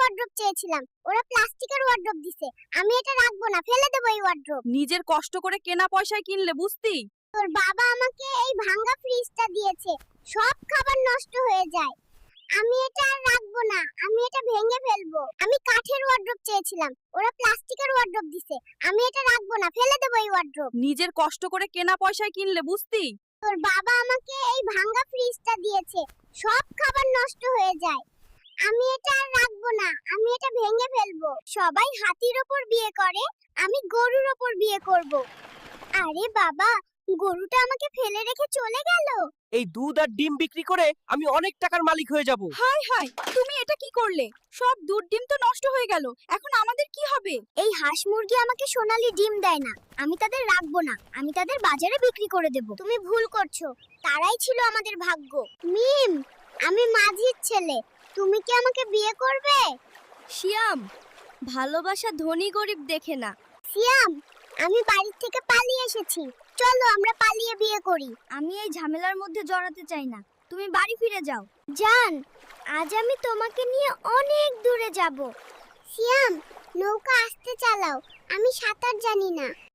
Wardrobe চেয়েছিলাম, ওরা প্লাস্টিকের ওয়ার্ড্রোব দিছে। আমি এটা রাখবো না, ফেলে দেবো এই ওয়ার্ড্রোব। নিজের কষ্ট করে কেনা পয়সায় কিনলে বুঝতি। তোর বাবা আমাকে এই ভাঙা ফ্রিজটা দিয়েছে, সব খাবার নষ্ট হয়ে যায়। আমি এটা আর রাখবো না, আমি এটা ভেঙে ফেলবো। আমি কাঠের ওয়ার্ড্রোব চেয়েছিলাম, ওরা প্লাস্টিকের ওয়ার্ড্রোব দিছে। আমি এটা রাখবো না, ফেলে দেবো এই ওয়ার্ড্রোব। নিজের কষ্ট করে কেনা পয়সায় কিনলে বুঝতি। তোর বাবা আমাকে এই ভাঙা ফ্রিজটা দিয়েছে, সব খাবার নষ্ট হয়ে যায়। আমি এটা আর রাখবো না, আমি এটা ভেঙে ফেলবো। সবাই হাতির ওপর বিয়ে করে, আমি গরুর ওপর বিয়ে করব। আরে বাবা, গরুটা আমাকে ফেলে রেখে চলে গেল। এই দুধ আর ডিম বিক্রি করে আমি অনেক টাকার মালিক হয়ে যাব। হাই হাই, তুমি এটা কি করলে? সব দুধ ডিম তো নষ্ট হয়ে গেল, এখন আমাদের কি হবে? এই হাঁস মুরগি আমাকে সোনালী ডিম দেয় না, আমি তাদের রাখবো না, আমি তাদের বাজারে বিক্রি করে দেব। তুমি ভুল করছো, তারাই ছিল আমাদের ভাগ্য। মিম, আমি মাঝির ছেলে, তুমি কি আমাকে বিয়ে করবে? শিয়াম, ভালোবাসা ধনী গরিব দেখে না। সিয়াম, আমি বাড়ি থেকে পালিয়ে এসেছি, চলো আমরা পালিয়ে বিয়ে করি। আমি এই ঝামেলার মধ্যে জড়াতে চাই না, তুমি বাড়ি ফিরে যাও। জান, আজ আমি তোমাকে নিয়ে অনেক দূরে যাব। সিয়াম, নৌকা আস্তে চালাও, আমি সাঁতার জানি না।